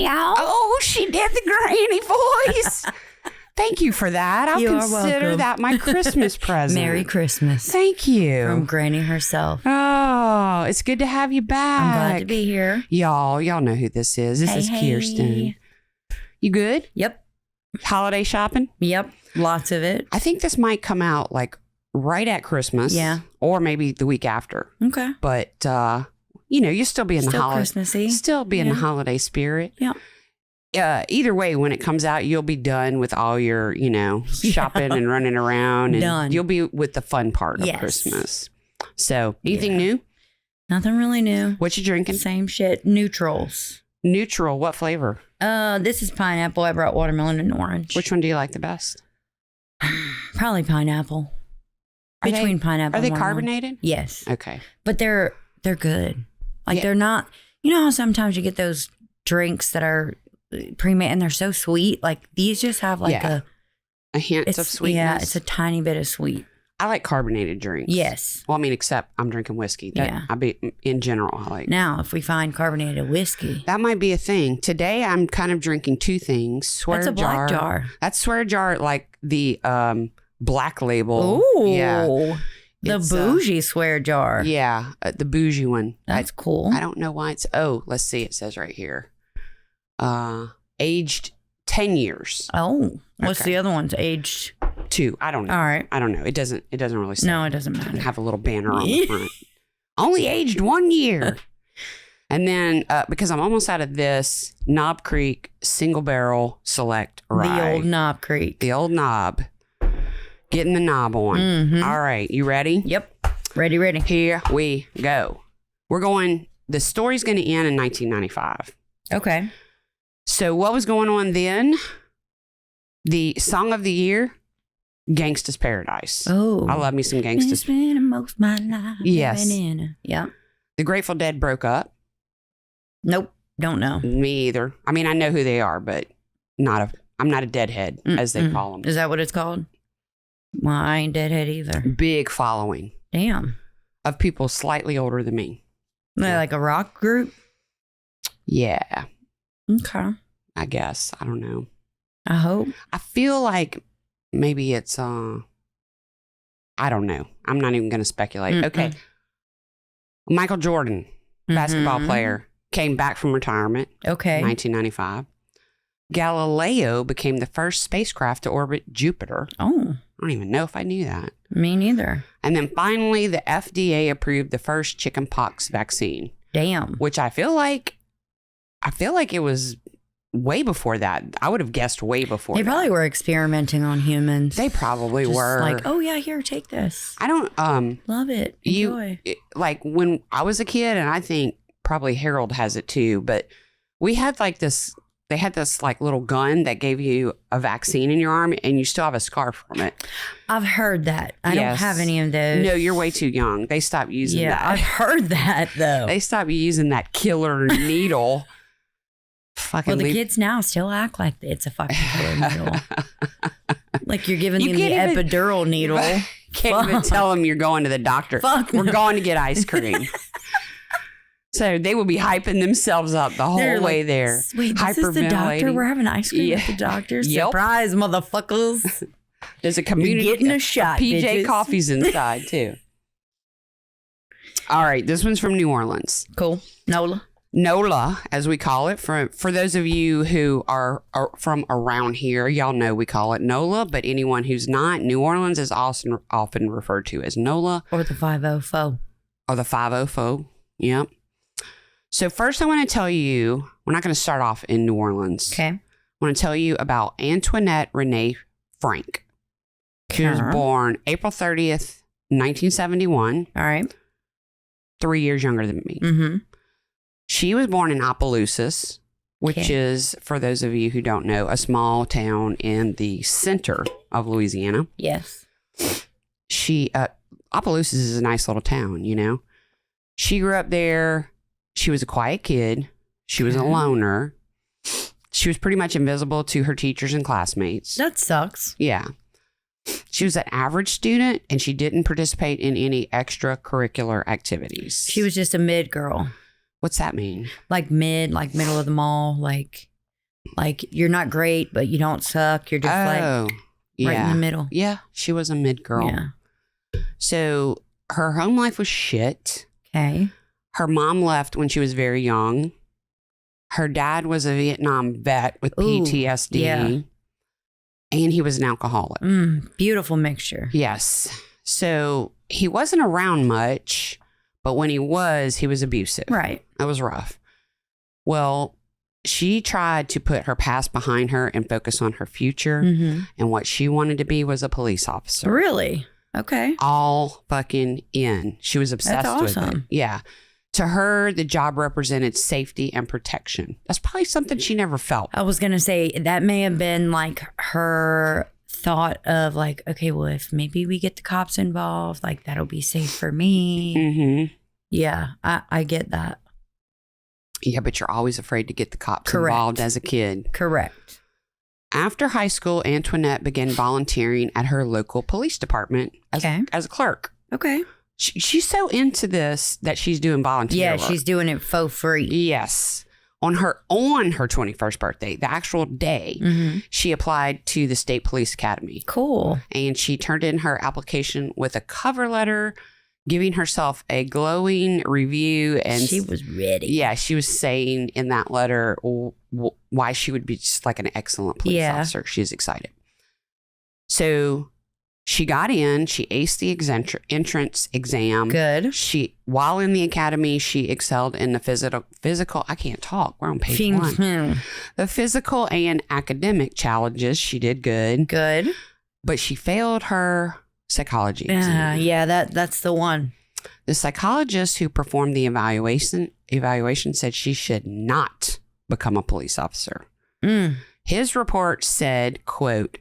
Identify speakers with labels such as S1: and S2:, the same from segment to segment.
S1: y'all.
S2: Oh, she did the granny voice. Thank you for that. I'll consider that my Christmas present.
S1: Merry Christmas.
S2: Thank you.
S1: From Granny herself.
S2: Oh, it's good to have you back.
S1: I'm glad to be here.
S2: Y'all know who this is. This is Kyrstin. You good?
S1: Yep.
S2: Holiday shopping?
S1: Yep. Lots of it.
S2: I think this might come out like right at Christmas.
S1: Yeah.
S2: Or maybe the week after.
S1: Okay.
S2: But, you still be in the holiday.
S1: Christmassy.
S2: Still be in the holiday spirit.
S1: Yeah.
S2: Either way, when it comes out, you'll be done with all your, shopping and running around. And
S1: done.
S2: You'll be with the fun part of Christmas. So, anything new?
S1: Nothing really new.
S2: What you drinking?
S1: Same shit. Neutrals.
S2: Neutral. What flavor?
S1: This is pineapple. I brought watermelon and orange.
S2: Which one do you like the best?
S1: Probably pineapple. Between pineapple.
S2: Are they
S1: and
S2: carbonated?
S1: Yes.
S2: Okay.
S1: But they're good. Like they're not. You know how sometimes you get those drinks that are pre-made and they're so sweet. Like these just have like a
S2: hint of sweetness.
S1: Yeah, it's a tiny bit of sweet.
S2: I like carbonated drinks.
S1: Yes.
S2: Well, I mean, except I'm drinking whiskey. In general, I like.
S1: Now, if we find carbonated whiskey,
S2: that might be a thing. Today, I'm kind of drinking two things. Swear
S1: That's a black jar.
S2: That's Swear Jar, like the Black Label.
S1: Ooh.
S2: Yeah.
S1: The bougie Swear Jar.
S2: Yeah, the bougie one.
S1: That's cool.
S2: I don't know why it's. Oh, let's see. It says right here. Aged 10 years.
S1: Oh, what's the other one's aged?
S2: 2. I don't know.
S1: All right.
S2: I don't know. It doesn't really say.
S1: No, it doesn't matter.
S2: Have a little banner on the front. Only aged 1 year. And then because I'm almost out of this, Knob Creek Single Barrel Select Rye.
S1: The old Knob Creek.
S2: The old knob. Getting the knob on.
S1: Mm-hmm.
S2: All right. You ready?
S1: Yep. Ready.
S2: Here we go. The story's going to end in 1995.
S1: Okay.
S2: So what was going on then? The song of the year, Gangsta's Paradise.
S1: Oh.
S2: I love me some Gangsta's.
S1: Spending most of my life.
S2: Yes.
S1: Yeah.
S2: The Grateful Dead broke
S1: Nope. Don't know.
S2: Me either. I mean, I know who they are, but I'm not a deadhead, as they call them.
S1: Is that what it's called? Well, I ain't deadhead either.
S2: Big following.
S1: Damn.
S2: Of people slightly older than me.
S1: They're like a rock group?
S2: Yeah.
S1: Okay.
S2: I guess. I don't know.
S1: I hope.
S2: I feel like maybe it's, I don't know. I'm not even going to speculate. Okay. Michael Jordan, basketball player, came back from retirement.
S1: Okay.
S2: 1995. Galileo became the first spacecraft to orbit Jupiter.
S1: Oh.
S2: I don't even know if I knew that.
S1: Me neither.
S2: And then finally, the FDA approved the first chickenpox vaccine.
S1: Damn.
S2: Which I feel like it was way before that. I would have guessed way before
S1: They probably were experimenting on humans.
S2: They probably were.
S1: Like, oh yeah, here, take this.
S2: I don't
S1: love it. Enjoy.
S2: Like when I was a kid, and I think probably Harold has it too, but we had like this. They had this like little gun that gave you a vaccine in your arm, and you still have a scar from it.
S1: I've heard that. I don't have any of those.
S2: No, you're way too young. They stopped using that.
S1: I've heard that though.
S2: They stopped using that killer needle.
S1: Well, the kids now still act like it's a fucking killer needle. Like you're giving them the epidural needle.
S2: Can't even tell them you're going to the doctor. We're going to get ice cream. So they will be hyping themselves up the whole way there.
S1: Wait, this is the doctor? We're having ice cream at the doctor?
S2: Yep.
S1: Surprise, motherfuckers.
S2: There's a community.
S1: You're getting a shot,
S2: PJ
S1: bitches.
S2: Coffee's inside, too. All right. This one's from New Orleans.
S1: Cool.
S2: NOLA, as we call it. For those of you who are from around here, y'all know we call it NOLA. But anyone who's not, New Orleans is also often referred to as NOLA.
S1: Or the 504.
S2: Or the 504. Yep. So first I want to tell you, we're not going to start off in New Orleans.
S1: Okay.
S2: I want to tell you about Antoinette Renee Frank. She was born April 30th, 1971.
S1: All right.
S2: 3 years younger than me.
S1: Mm-hmm.
S2: She was born in Opelousas, which is, for those of you who don't know, a small town in the center of Louisiana.
S1: Yes.
S2: Opelousas is a nice little town, you know. She grew up there. She was a quiet kid. She was a loner. She was pretty much invisible to her teachers and classmates.
S1: That sucks.
S2: Yeah. She was an average student, and she didn't participate in any extracurricular activities.
S1: She was just a mid girl.
S2: What's that mean?
S1: Like middle of the mall, like Like, you're not great, but you don't suck. You're just right in the middle.
S2: Yeah, she was a mid girl.
S1: Yeah.
S2: So her home life was shit.
S1: Okay.
S2: Her mom left when she was very young. Her dad was a Vietnam vet with PTSD.
S1: Yeah.
S2: And he was an alcoholic.
S1: Beautiful mixture.
S2: Yes. So he wasn't around much, but when he was abusive.
S1: Right.
S2: It was rough. Well, she tried to put her past behind her and focus on her future. And what she wanted to be was a police officer.
S1: Really? Okay.
S2: All fucking in. She was obsessed with it. Yeah. To her, the job represented safety and protection. That's probably something she never felt.
S1: I was going to say that may have been like her thought of like, okay, well, if maybe we get the cops involved, like that'll be safe for me. Yeah, I get that.
S2: Yeah, but you're always afraid to get the cops involved as a kid.
S1: Correct.
S2: After high school, Antoinette began volunteering at her local police department as a clerk.
S1: Okay.
S2: She's so into this that she's doing volunteer work.
S1: She's doing it for free.
S2: Yes. On her 21st birthday, the actual day, she applied to the State Police Academy.
S1: Cool.
S2: And she turned in her application with a cover letter, giving herself a glowing review. And
S1: she was ready.
S2: Yeah, she was saying in that letter why she would be just like an excellent police officer. She's excited. So she got in. She aced the entrance exam.
S1: Good.
S2: While in the academy, she excelled in the physical. I can't talk. We're on page 1. The physical and academic challenges. She did good.
S1: Good.
S2: But she failed her psychology exam.
S1: Yeah, that's the one.
S2: The psychologist who performed the evaluation said she should not become a police officer. His report said, quote,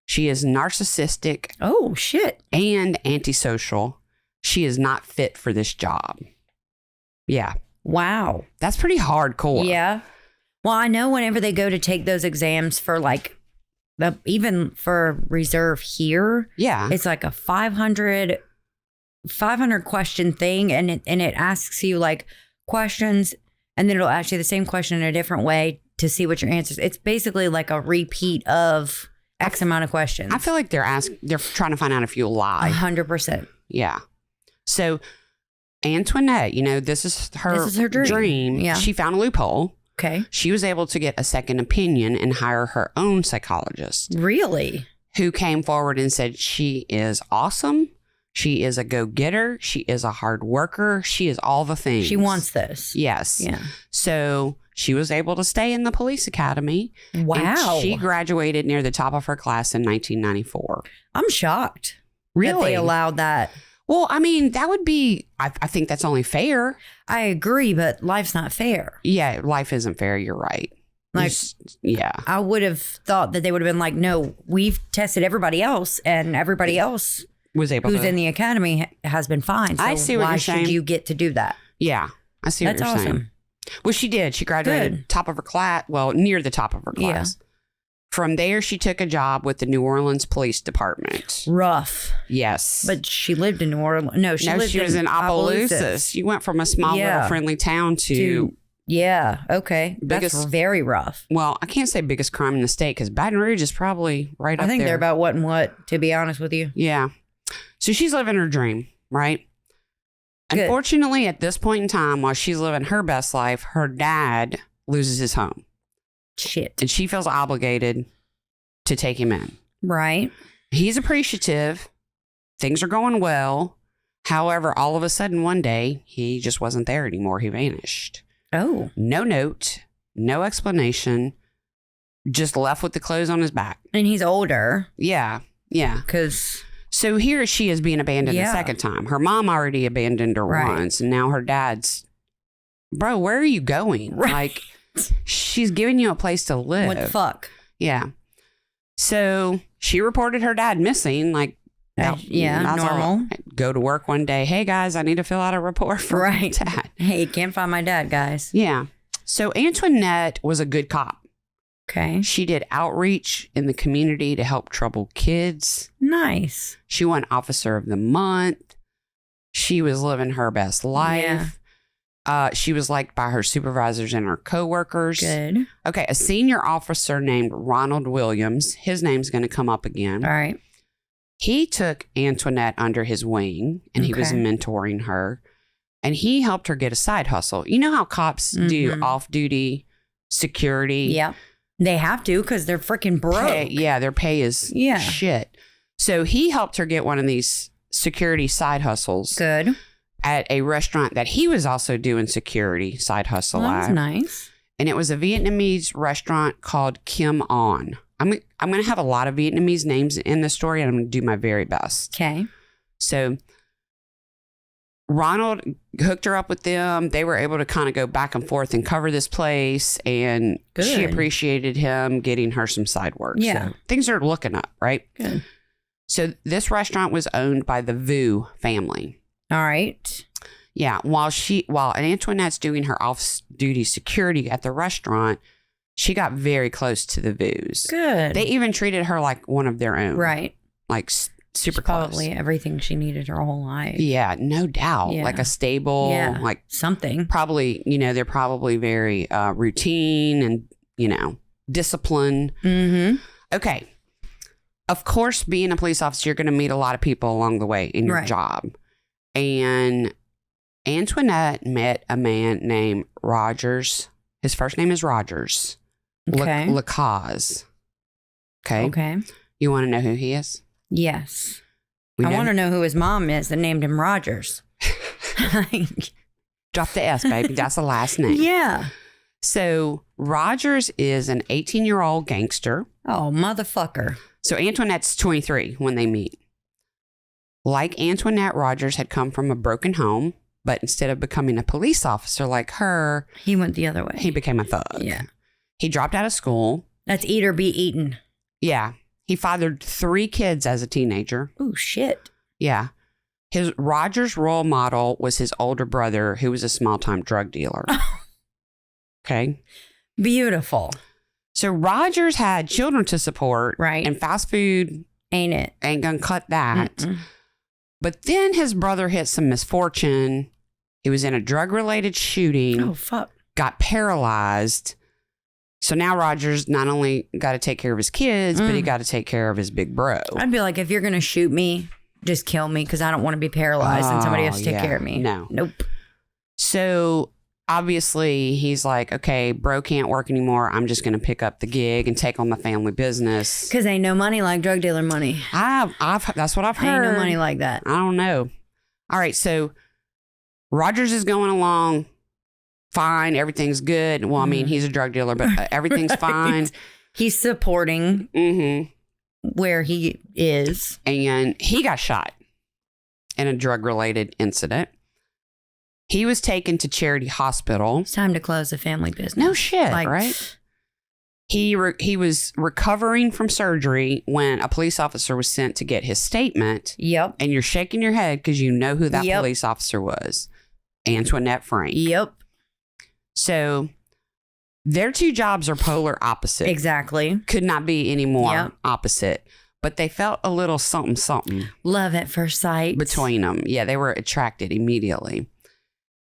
S2: "She is narcissistic.
S1: Oh, shit.
S2: And antisocial. She is not fit for this job." Yeah.
S1: Wow.
S2: That's pretty hardcore.
S1: Yeah. Well, I know whenever they go to take those exams for like, even for reserve here, it's like a 500 question thing. And it asks you like questions, and then it'll ask you the same question in a different way to see what your answers. It's basically like a repeat of X amount of questions.
S2: I feel like they're trying to find out if you lie.
S1: 100%.
S2: Yeah. So Antoinette, this is her dream.
S1: Yeah.
S2: She found a loophole.
S1: Okay.
S2: She was able to get a second opinion and hire her own psychologist.
S1: Really?
S2: Who came forward and said she is awesome. She is a go-getter. She is a hard worker. She is all the things.
S1: She wants this.
S2: Yes.
S1: Yeah.
S2: So she was able to stay in the police academy.
S1: Wow.
S2: And she graduated near the top of her class in 1994.
S1: I'm shocked.
S2: Really?
S1: That they allowed that.
S2: Well, I mean, that would be, I think that's only fair.
S1: I agree, but life's not fair.
S2: Yeah, life isn't fair. You're right.
S1: Like, I would have thought that they would have been like, no, we've tested everybody else, and everybody else
S2: was able
S1: who's in the academy has been fine. So
S2: I see what you're saying.
S1: Why should you get to do that?
S2: Yeah, I see what you're saying. That's awesome. Well, she did. She graduated top of her class. Well, near the top of her class. Yeah. From there, she took a job with the New Orleans Police Department.
S1: Rough.
S2: Yes.
S1: But she lived in New Orleans. No, she was in Opelousas.
S2: She went from a small little friendly town to
S1: yeah, okay. That's very rough.
S2: Well, I can't say biggest crime in the state because Baton Rouge is probably right up there.
S1: I think they're about what and what, to be honest with you.
S2: Yeah. So she's living her dream, right? Good. Unfortunately, at this point in time, while she's living her best life, her dad loses his home.
S1: Shit.
S2: And she feels obligated to take him in.
S1: Right.
S2: He's appreciative. Things are going well. However, all of a sudden one day, he just wasn't there anymore. He vanished.
S1: Oh.
S2: No note, no explanation, just left with the clothes on his back.
S1: And he's older.
S2: Yeah. Yeah. So here she is being abandoned a second time. Her mom already abandoned her once. And now her dad's, bro, where are you going? Right. Like, she's giving you a place to live.
S1: What the fuck?
S2: Yeah. So she reported her dad missing. Like,
S1: normal.
S2: Go to work one day. Hey, guys, I need to fill out a report for my dad.
S1: Hey, can't find my dad, guys.
S2: Yeah. So Antoinette was a good cop.
S1: Okay.
S2: She did outreach in the community to help troubled kids.
S1: Nice.
S2: She won Officer of the Month. She was living her best life. Yeah. She was liked by her supervisors and her coworkers.
S1: Good.
S2: Okay, a senior officer named Ronald Williams, his name's going to come up again.
S1: All right.
S2: He took Antoinette under his wing, and he was mentoring her, and he helped her get a side hustle. You know how cops do off-duty security?
S1: Yeah. They have to because they're freaking broke.
S2: Their pay is shit. So he helped her get one of these security side hustles.
S1: Good.
S2: At a restaurant that he was also doing security side hustle at.
S1: That's nice.
S2: And it was a Vietnamese restaurant called Kim On. I'm going to have a lot of Vietnamese names in the story, and I'm going to do my very best.
S1: Okay.
S2: So Ronald hooked her up with them. They were able to kind of go back and forth and cover this place, and she appreciated him getting her some side work.
S1: Yeah.
S2: So things are looking up, right?
S1: Good.
S2: So this restaurant was owned by the Vu family.
S1: All right.
S2: Yeah. While Antoinette's doing her off-duty security at the restaurant, she got very close to the Vus.
S1: Good.
S2: They even treated her like one of their own.
S1: Right.
S2: Like super close.
S1: Probably everything she needed her whole life.
S2: Yeah, no doubt.
S1: Yeah.
S2: Like a stable, like
S1: something.
S2: Probably, they're probably very routine and, disciplined.
S1: Mm-hmm.
S2: Okay. Of course, being a police officer, you're going to meet a lot of people along the way in your job. And Antoinette met a man named Rogers. His first name is Rogers.
S1: Okay.
S2: Lacaze. Okay.
S1: Okay.
S2: You want to know who he is?
S1: Yes. I want to know who his mom is that named him Rogers.
S2: Drop the S, baby. That's the last name.
S1: Yeah.
S2: So Rogers is an 18-year-old gangster.
S1: Oh, motherfucker.
S2: So Antoinette's 23 when they meet. Like Antoinette, Rogers had come from a broken home, but instead of becoming a police officer like her,
S1: he went the other way.
S2: He became a thug.
S1: Yeah.
S2: He dropped out of school.
S1: That's eat or be eaten.
S2: Yeah. He fathered 3 kids as a teenager.
S1: Oh, shit.
S2: Yeah. His Rogers' role model was his older brother, who was a small-time drug dealer. Okay.
S1: Beautiful.
S2: So Rogers had children to support.
S1: Right.
S2: And fast food
S1: ain't gonna
S2: cut that.
S1: Mm-mm.
S2: But then his brother hit some misfortune. He was in a drug-related shooting.
S1: Oh, fuck.
S2: Got paralyzed. So now Rogers not only got to take care of his kids, but he got to take care of his big bro.
S1: I'd be like, if you're going to shoot me, just kill me because I don't want to be paralyzed and somebody has to take care of me.
S2: No.
S1: Nope.
S2: So obviously he's like, okay, bro can't work anymore. I'm just going to pick up the gig and take on the family business.
S1: Because ain't no money like drug dealer money.
S2: That's what I've heard.
S1: Ain't no money like that.
S2: I don't know. All right. So Rogers is going along fine. Everything's good. Well, I mean, he's a drug dealer, but everything's fine.
S1: He's supporting where he is.
S2: And he got shot in a drug-related incident. He was taken to Charity Hospital.
S1: It's time to close the family business.
S2: No shit, right? He was recovering from surgery when a police officer was sent to get his statement.
S1: Yep.
S2: And you're shaking your head because you know who that police officer was. Antoinette Frank.
S1: Yep.
S2: So their 2 jobs are polar opposite.
S1: Exactly.
S2: Could not be any more opposite. But they felt a little something.
S1: Love at first sight.
S2: Between them. Yeah, they were attracted immediately.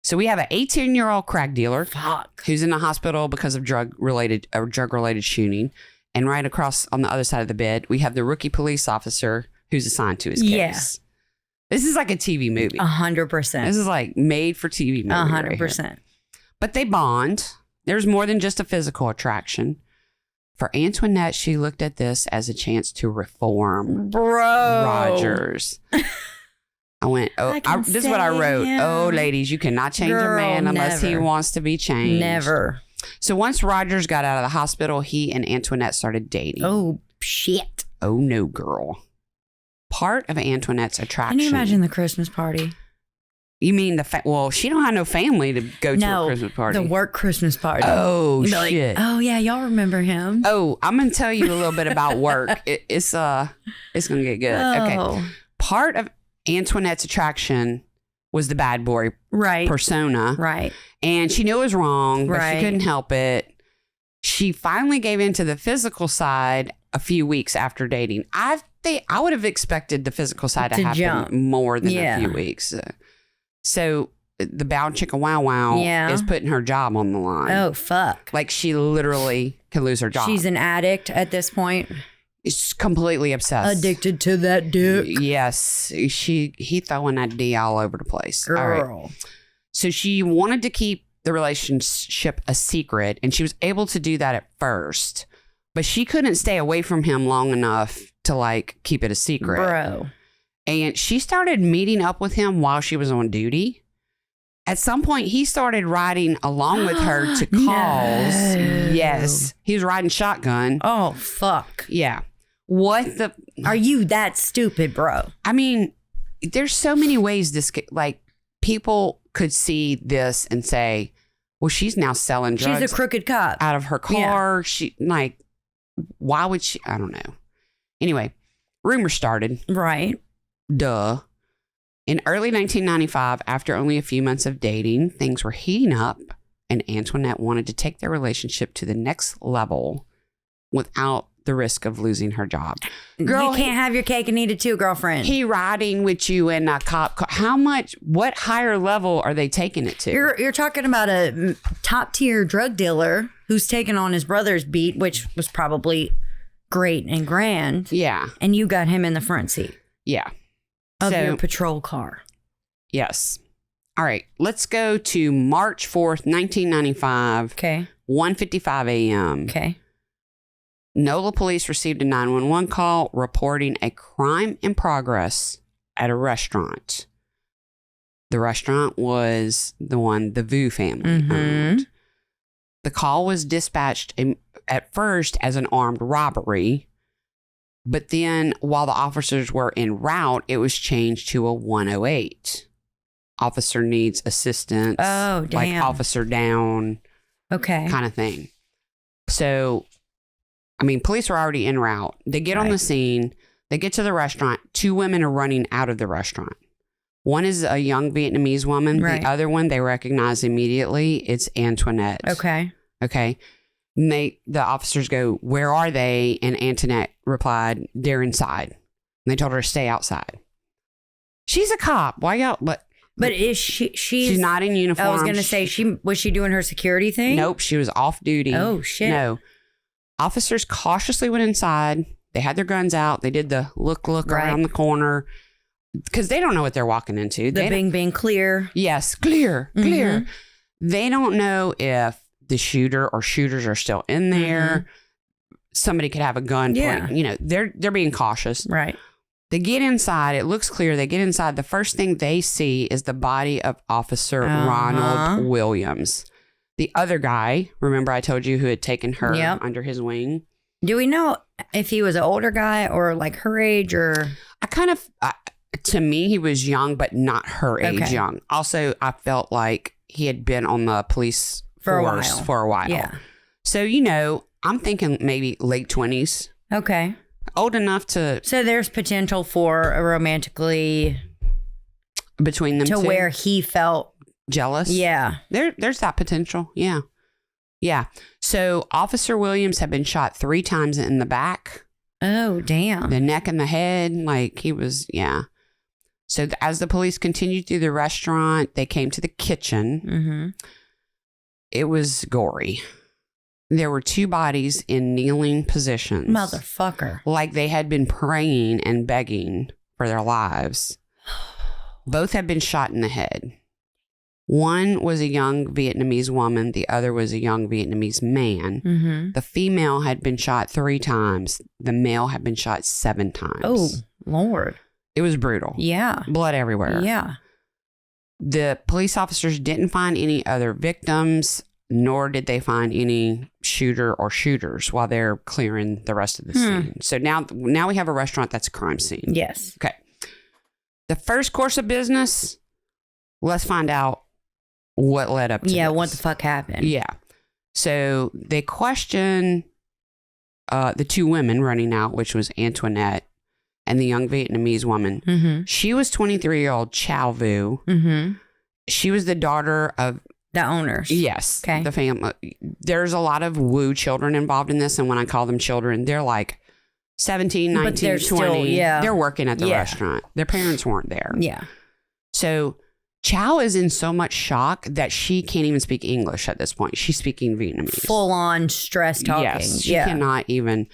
S2: So we have an 18-year-old crack dealer.
S1: Fuck.
S2: Who's in the hospital because of drug-related shooting. And right across on the other side of the bed, we have the rookie police officer who's assigned to his case. Yeah. This is like a TV movie.
S1: 100%.
S2: This is like made for TV movie.
S1: 100%.
S2: Right, but they bond. There's more than just a physical attraction. For Antoinette, she looked at this as a chance to reform Rogers. I went, this is what I wrote. Oh, ladies, you cannot change a man unless he wants to be changed.
S1: Never.
S2: So once Rogers got out of the hospital, he and Antoinette started dating.
S1: Oh, shit.
S2: Oh, no, girl. Part of Antoinette's attraction.
S1: Can you imagine the Christmas party?
S2: You mean she don't have no family to go to a Christmas party.
S1: The work Christmas party.
S2: Oh, shit.
S1: Like, oh, yeah, y'all remember him.
S2: Oh, I'm going to tell you a little bit about work. It's going to get good.
S1: Oh.
S2: Okay. Part of Antoinette's attraction was the bad boy persona.
S1: Right.
S2: And she knew it was wrong, but she couldn't help it. She finally gave in to the physical side a few weeks after dating. I would have expected the physical side to happen
S1: jump
S2: more than a few weeks. So the bow chicka wow wow is putting her job on the line.
S1: Oh, fuck.
S2: Like she literally can lose her job.
S1: She's an addict at this point.
S2: She's completely obsessed.
S1: Addicted to that dick.
S2: Yes. He throwing that D all over the place.
S1: Girl.
S2: All right. So she wanted to keep the relationship a secret, and she was able to do that at first, but she couldn't stay away from him long enough to like keep it a secret.
S1: Bro. And
S2: she started meeting up with him while she was on duty. At some point, he started riding along with her to calls. No. Yes. He was riding shotgun.
S1: Oh, fuck.
S2: Yeah. What the?
S1: Are you that stupid, bro?
S2: I mean, there's so many ways this, like, people could see this and say, well, she's now selling drugs.
S1: She's a crooked cop.
S2: Out of her car.
S1: Yeah.
S2: She, like, why would she? I don't know. Anyway, rumors started.
S1: Right.
S2: Duh. In early 1995, after only a few months of dating, things were heating up, and Antoinette wanted to take their relationship to the next level without the risk of losing her job.
S1: Girl, you can't have your cake and eat it too, girlfriend.
S2: He riding with you in a cop car. How much? What higher level are they taking it to?
S1: You're talking about a top tier drug dealer who's taking on his brother's beat, which was probably great and grand.
S2: Yeah.
S1: And you got him in the front seat.
S2: Yeah.
S1: Of your patrol car.
S2: Yes. All right. Let's go to March 4th, 1995.
S1: Okay.
S2: 1:55 a.m.
S1: Okay.
S2: NOLA police received a 911 call reporting a crime in progress at a restaurant. The restaurant was the one the Vu family owned. The call was dispatched at first as an armed robbery, but then while the officers were en route, it was changed to a 108. Officer needs assistance.
S1: Oh, damn.
S2: Like officer down.
S1: Okay.
S2: Kind of thing. So, I mean, police were already en route. They get on the scene. They get to the restaurant. 2 women are running out of the restaurant. One is a young Vietnamese woman.
S1: Right.
S2: The other one they recognize immediately. It's Antoinette.
S1: Okay.
S2: Okay. And the officers go, where are they? And Antoinette replied, they're inside. And they told her to stay outside. She's a cop. Why y'all? But
S1: is she's
S2: not in uniform.
S1: I was going to say, was she doing her security thing?
S2: Nope. She was off duty.
S1: Oh, shit.
S2: No. Officers cautiously went inside. They had their guns out. They did the look around the corner because they don't know what they're walking into.
S1: The bing, clear.
S2: Yes, clear. They don't know if the shooter or shooters are still in there. Somebody could have a gun.
S1: Yeah.
S2: You know, they're being cautious.
S1: Right.
S2: They get inside. It looks clear. They get inside. The first thing they see is the body of Officer Ronald Williams. The other guy, remember I told you, who had taken her under his wing.
S1: Do we know if he was an older guy or like her age or?
S2: To me, he was young, but not her age young. Also, I felt like he had been on the police force for a while.
S1: Yeah.
S2: So, you know, I'm thinking maybe late 20s.
S1: Okay.
S2: Old enough to.
S1: So there's potential for a romantically.
S2: Between them two.
S1: To where he felt.
S2: Jealous.
S1: Yeah.
S2: There's that potential. Yeah. Yeah. So Officer Williams had been shot 3 times in the back.
S1: Oh, damn.
S2: The neck and the head. Like he was, yeah. So as the police continued through the restaurant, they came to the kitchen. It was gory. There were 2 bodies in kneeling positions.
S1: Motherfucker.
S2: Like they had been praying and begging for their lives. Both had been shot in the head. One was a young Vietnamese woman. The other was a young Vietnamese man. The female had been shot 3 times. The male had been shot 7 times.
S1: Oh, Lord.
S2: It was brutal.
S1: Yeah.
S2: Blood everywhere.
S1: Yeah.
S2: The police officers didn't find any other victims, nor did they find any shooter or shooters while they're clearing the rest of the scene. So now we have a restaurant that's a crime scene.
S1: Yes.
S2: Okay. The first course of business, let's find out what led up to this.
S1: What the fuck happened?
S2: Yeah. So they question the 2 women running out, which was Antoinette and the young Vietnamese woman. She was 23-year-old Chow Vu. She was the daughter of
S1: the owners.
S2: Yes.
S1: Okay.
S2: The family. There's a lot of Wu children involved in this. And when I call them children, they're like 17, 19, 20.
S1: Still,
S2: They're working at the restaurant. Their parents weren't there.
S1: Yeah.
S2: So Chow is in so much shock that she can't even speak English at this point. She's speaking Vietnamese.
S1: Full on stress talking.
S2: Yes, she cannot even.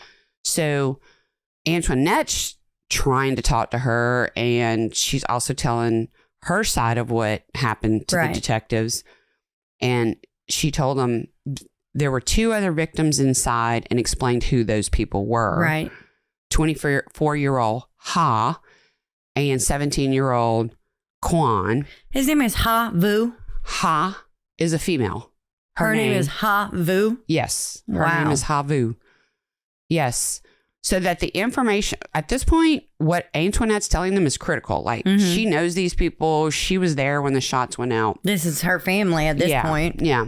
S2: So Antoinette's trying to talk to her, and she's also telling her side of what happened to the detectives. And she told them there were 2 other victims inside and explained who those people were.
S1: Right.
S2: 24-year-old Ha and 17-year-old Quan.
S1: His name is Ha Vu.
S2: Ha is a female.
S1: Her name is Ha Vu?
S2: Yes. Her name is Ha Vu. Yes. So that the information, at this point, what Antoinette's telling them is critical. Like, she knows these people. She was there when the shots went out.
S1: This is her family at this point.
S2: Yeah.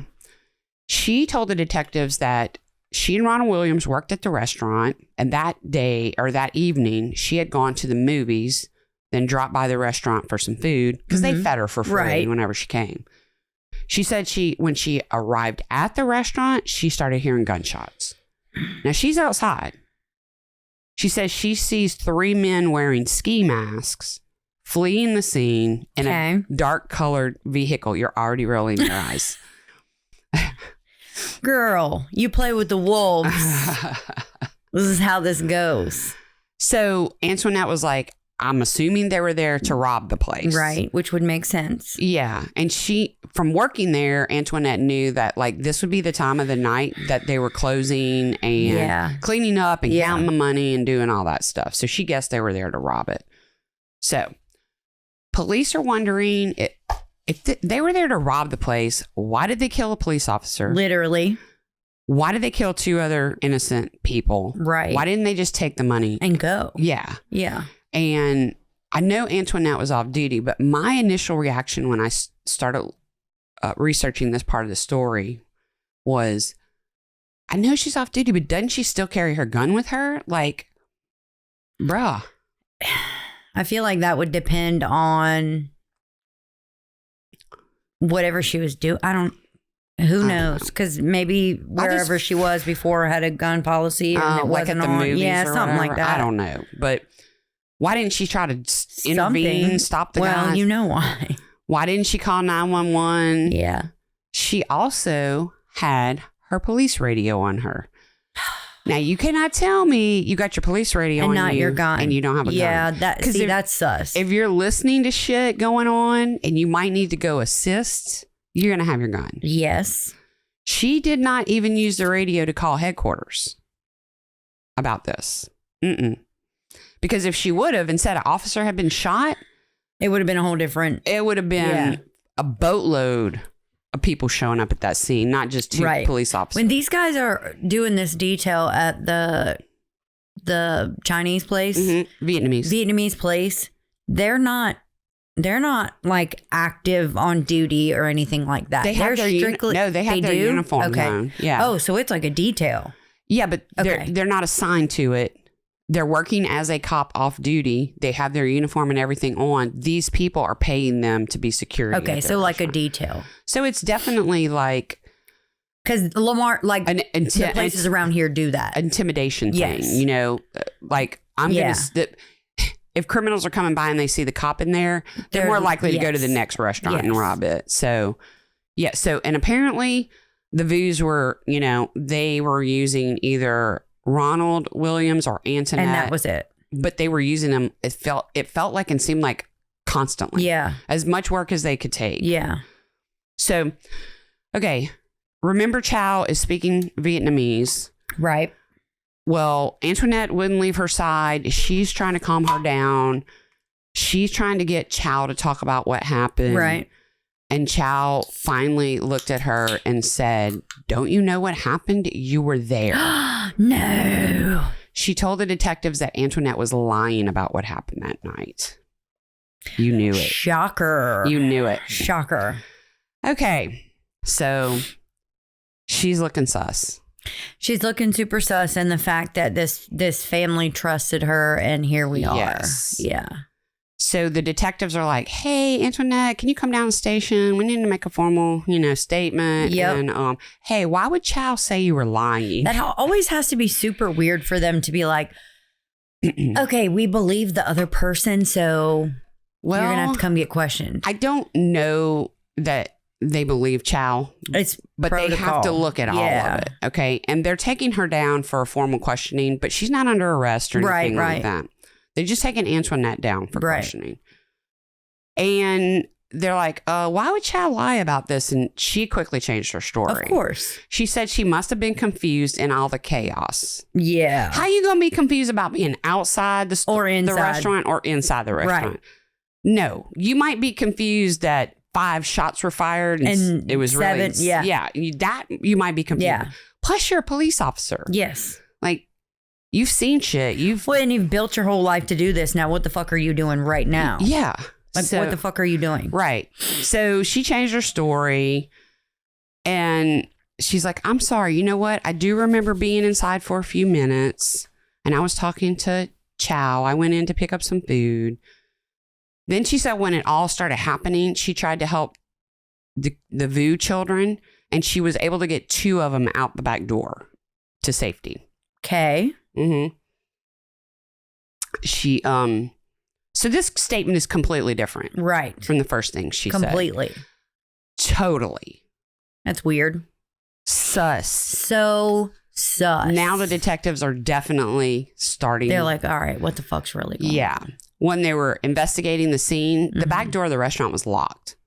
S2: She told the detectives that she and Ronald Williams worked at the restaurant, and that day or that evening, she had gone to the movies, then dropped by the restaurant for some food because they fed her for free whenever she came. She said when she arrived at the restaurant, she started hearing gunshots. Now, she's outside. She says she sees 3 men wearing ski masks fleeing the scene in a dark colored vehicle. You're already rolling your eyes.
S1: Girl, you play with the wolves. This is how this goes.
S2: So Antoinette was like, I'm assuming they were there to rob the place.
S1: Right, which would make sense.
S2: Yeah. And from working there, Antoinette knew that like this would be the time of the night that they were closing and cleaning up and counting the money and doing all that stuff. So she guessed they were there to rob it. So police are wondering if they were there to rob the place, why did they kill a police officer?
S1: Literally.
S2: Why did they kill 2 other innocent people?
S1: Right.
S2: Why didn't they just take the money
S1: and go?
S2: Yeah.
S1: Yeah.
S2: And I know Antoinette was off duty, but my initial reaction when I started researching this part of the story was, I know she's off duty, but doesn't she still carry her gun with her? Like, bruh.
S1: I feel like that would depend on whatever she was doing. Who knows? Because maybe wherever she was before had a gun policy and it wasn't
S2: like at the movies
S1: or something
S2: whatever.
S1: like that.
S2: I don't know, but why didn't she try to intervene, stop the guy?
S1: Well, you know why.
S2: Why didn't she call 911?
S1: Yeah.
S2: She also had her police radio on her. Now, you cannot tell me you got your police radio
S1: and
S2: on
S1: not
S2: you
S1: your gun.
S2: And you don't have a gun.
S1: Yeah, that's sus.
S2: If you're listening to shit going on and you might need to go assist, you're going to have your gun.
S1: Yes.
S2: She did not even use the radio to call headquarters about this. Because if she would have and said an officer had been shot,
S1: it would have been a whole different.
S2: It would have been a boatload of people showing up at that scene, not just 2 police officers.
S1: When these guys are doing this detail at the Chinese place, Vietnamese place, they're not like active on duty or anything like that.
S2: They have their uniform. Okay. On. Yeah.
S1: Oh, so it's like a detail.
S2: Yeah, but they're not assigned to it. They're working as a cop off duty. They have their uniform and everything on. These people are paying them to be security.
S1: Okay, so like a detail.
S2: So it's definitely like...
S1: Because Lamar, like the places around here do that.
S2: Intimidation thing. You know, like I'm going to... If criminals are coming by and they see the cop in there, they're more likely to go to the next restaurant and rob it. So, yeah. So, and apparently the Vus were, you know, they were using either Ronald Williams or Antoinette.
S1: And that was it.
S2: But they were using them. It felt like and seemed like constantly. Yeah. As much work as they could take.
S1: Yeah.
S2: So, okay. Remember, Chow is speaking Vietnamese.
S1: Right.
S2: Well, Antoinette wouldn't leave her side. She's trying to calm her down. She's trying to get Chow to talk about what happened. Right. And Chow finally looked at her and said, "Don't you know what happened? You were there."
S1: No.
S2: She told the detectives that Antoinette was lying about what happened that night. You knew it.
S1: Shocker.
S2: You knew it.
S1: Shocker.
S2: Okay. So she's looking sus.
S1: She's looking super sus, and the fact that this family trusted her, and here we are. Yeah.
S2: So the detectives are like, "Hey, Antoinette, can you come down to the station? We need to make a formal, statement." Yep. And hey, why would Chow say you were lying?
S1: That always has to be super weird for them to be like, "Okay, we believe the other person, so
S2: Well,
S1: you're going to have to come get questioned.
S2: I don't know that they believe Chow. But protocol. They have to look at all of it. Okay. And they're taking her down for a formal questioning, but she's not under arrest or anything like that. They're just taking Antoinette down for questioning. And they're like, why would Chow lie about this? And she quickly changed her story.
S1: Of course.
S2: She said she must have been confused in all the chaos.
S1: Yeah.
S2: How you going to be confused about being outside the restaurant or inside the restaurant? Right. No, you might be confused that 5 shots were fired and it was 7. Really, yeah. You might be confused. Yeah. Plus, you're a police officer.
S1: Yes.
S2: Like, you've seen shit.
S1: And you've built your whole life to do this. Now, what the fuck are you doing right now?
S2: Yeah.
S1: Like, what the fuck are you doing?
S2: Right. So she changed her story and she's like, I'm sorry. You know what? I do remember being inside for a few minutes and I was talking to Chow. I went in to pick up some food. Then she said when it all started happening, she tried to help the VU children and she was able to get 2 of them out the back door to safety.
S1: Okay.
S2: Mm-hmm. She, so this statement is completely different.
S1: Right.
S2: From the first thing she said.
S1: Completely.
S2: Totally.
S1: That's weird.
S2: Sus.
S1: So sus.
S2: Now the detectives are definitely starting.
S1: They're like, all right, what the fuck's really going on?
S2: When they were investigating the scene, the back door of the restaurant was locked.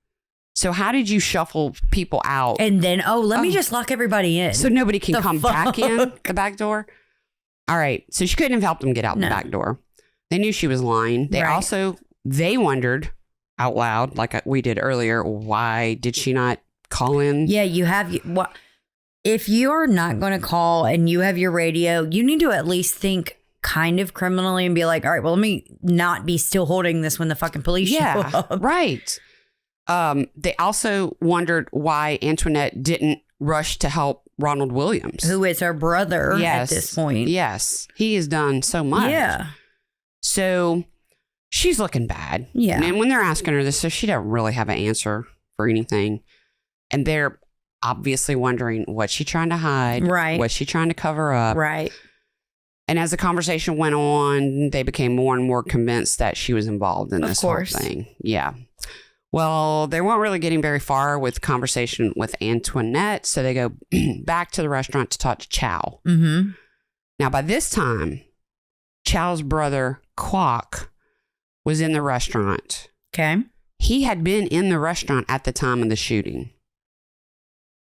S2: So how did you shuffle people out?
S1: And then, let me just lock everybody in.
S2: So nobody can come back in the back door? All right. So she couldn't have helped them get out the back door. They knew she was lying. They wondered out loud, like we did earlier, why did she not call in?
S1: Yeah, if you're not going to call and you have your radio, you need to at least think kind of criminally and be like, all right, well, let me not be still holding this when the fucking police show up.
S2: Right. They also wondered why Antoinette didn't rush to help Ronald Williams,
S1: who is her brother at this point.
S2: Yes. He has done so much.
S1: Yeah.
S2: So she's looking bad.
S1: Yeah.
S2: And when they're asking her this, so she doesn't really have an answer for anything. And they're obviously wondering, what's she trying to hide?
S1: Right.
S2: What's she trying to cover up?
S1: Right.
S2: And as the conversation went on, they became more and more convinced that she was involved in this whole thing. Yeah. Well, they weren't really getting very far with conversation with Antoinette, so they go back to the restaurant to talk to Chow.
S1: Mm-hmm.
S2: Now, by this time, Chow's brother, Kwok, was in the restaurant.
S1: Okay.
S2: He had been in the restaurant at the time of the shooting.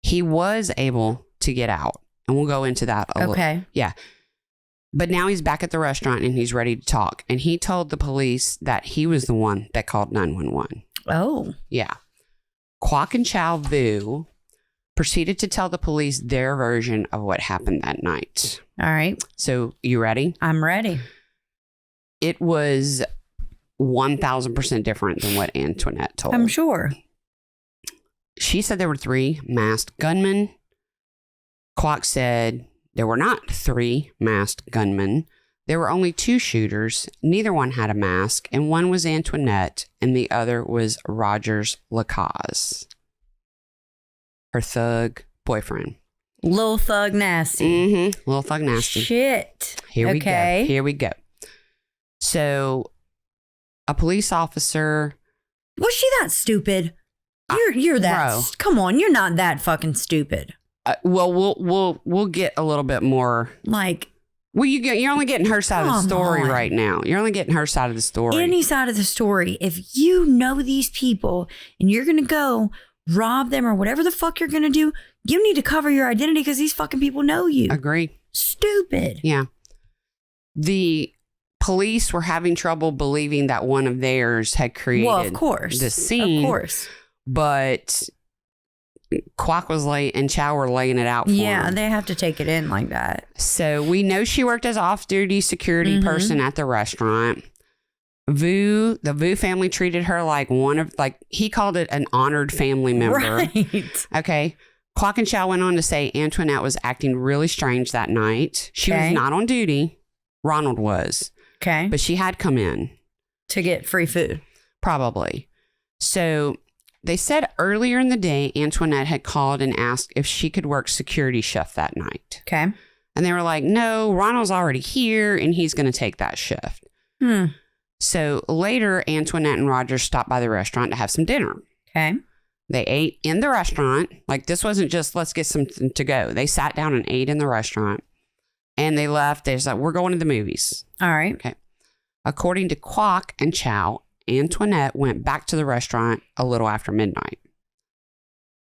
S2: He was able to get out, and we'll go into that a little. Yeah. But now he's back at the restaurant, and he's ready to talk. And he told the police that he was the one that called 911.
S1: Oh.
S2: Yeah. Kwok and Chow Vu proceeded to tell the police their version of what happened that night.
S1: All right.
S2: So, you ready?
S1: I'm ready.
S2: It was 1,000% different than what Antoinette told.
S1: I'm sure.
S2: She said there were 3 masked gunmen. Kwok said there were not 3 masked gunmen. There were only 2 shooters. Neither one had a mask, and one was Antoinette, and the other was Rogers Lacaze, her thug boyfriend.
S1: Lil Thug Nasty.
S2: Mm-hmm. Lil Thug Nasty.
S1: Shit.
S2: Here we go. So, a police officer.
S1: Was she that stupid? You're that.
S2: Bro.
S1: Come on, you're not that fucking stupid.
S2: Well, we'll get a little bit more.
S1: Like.
S2: Well, you're only getting her side of the story right now. You're only getting her side of the story.
S1: Any side of the story. If you know these people and you're going to go rob them or whatever the fuck you're going to do, you need to cover your identity because these fucking people know you.
S2: Agree.
S1: Stupid.
S2: Yeah. The police were having trouble believing that one of theirs had created the scene.
S1: Of course.
S2: But Kwok was late and Chow were laying it out for him.
S1: They have to take it in like that.
S2: So we know she worked as off-duty security person at the restaurant. The Vu family treated her like he called it an honored family member.
S1: Right.
S2: Okay. Kwok and Chow went on to say Antoinette was acting really strange that night. She was not on duty. Ronald was.
S1: Okay.
S2: But she had come in.
S1: To get free food.
S2: Probably. So they said earlier in the day, Antoinette had called and asked if she could work security shift that night.
S1: Okay.
S2: And they were like, no, Ronald's already here and he's going to take that shift. So later, Antoinette and Rogers stopped by the restaurant to have some dinner.
S1: Okay.
S2: They ate in the restaurant. Like, this wasn't just, let's get something to go. They sat down and ate in the restaurant. And they left. They said, we're going to the movies.
S1: All right.
S2: Okay. According to Kwok and Chow, Antoinette went back to the restaurant a little after midnight.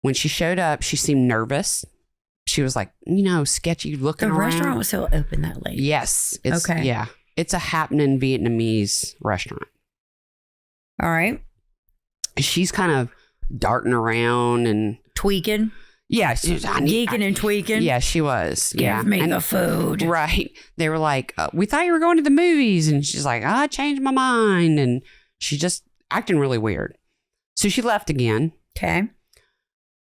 S2: When she showed up, she seemed nervous. She was like, sketchy looking around.
S1: The restaurant was still open that late.
S2: Yes.
S1: Okay.
S2: Yeah. It's a happening Vietnamese restaurant.
S1: All right.
S2: She's kind of darting around and
S1: tweaking.
S2: Yeah, she was
S1: geeking and tweaking.
S2: Yeah, she was.
S1: Give me the food.
S2: Right. They were like, we thought you were going to the movies. And she's like, I changed my mind. And she just acting really weird. So she left again.
S1: Okay.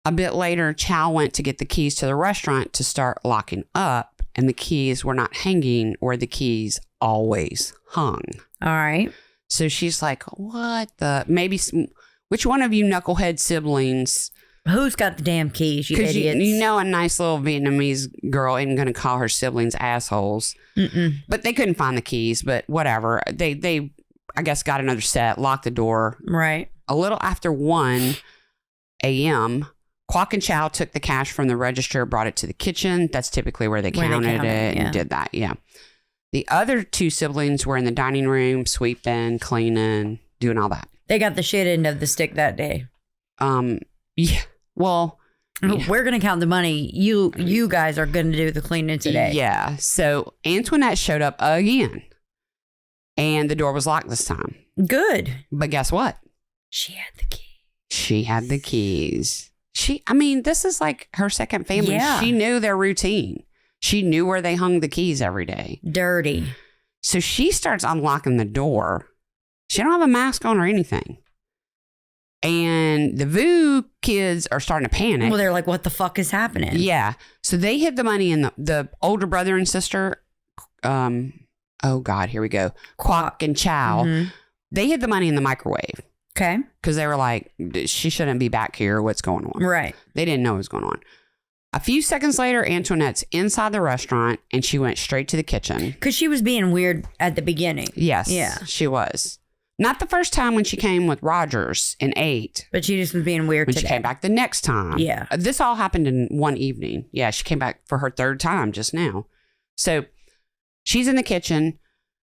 S2: A bit later, Chow went to get the keys to the restaurant to start locking up. And the keys were not hanging where the keys always hung.
S1: All right.
S2: So she's like, what the? Which one of you knucklehead siblings?
S1: Who's got the damn keys, you idiots?
S2: You know a nice little Vietnamese girl isn't going to call her siblings assholes.
S1: Mm-mm.
S2: But they couldn't find the keys, but whatever. They I guess, got another set, locked the door.
S1: Right.
S2: A little after 1 a.m., Kwok and Chow took the cash from the register, brought it to the kitchen. That's typically where they counted it and did that. Yeah. The other 2 siblings were in the dining room, sweeping, cleaning, doing all that.
S1: They got the shit end of the stick that day.
S2: Yeah. Well,
S1: we're going to count the money. You guys are going to do the cleaning today.
S2: Yeah. So Antoinette showed up again and the door was locked this time.
S1: Good.
S2: But guess what?
S1: She had the key.
S2: She had the keys. This is like her second family.
S1: Yeah.
S2: She knew their routine. She knew where they hung the keys every day.
S1: Dirty.
S2: So she starts unlocking the door. She don't have a mask on or anything. And the VU kids are starting to panic.
S1: Well, they're like, what the fuck is happening?
S2: Yeah. So they hid the money in the older brother and sister. Oh, God, here we go. Kwok and Chow. Mm-hmm. They hid the money in the microwave.
S1: Okay.
S2: Because they were like, she shouldn't be back here. What's going on?
S1: Right.
S2: They didn't know what was going on. A few seconds later, Antoinette's inside the restaurant and she went straight to the kitchen.
S1: Because she was being weird at the beginning.
S2: Yes.
S1: Yeah.
S2: She was. Not the first time when she came with Rogers and ate.
S1: But she just was being weird today.
S2: She came back the next time.
S1: Yeah.
S2: This all happened in one evening. Yeah, she came back for her 3rd time just now. So she's in the kitchen.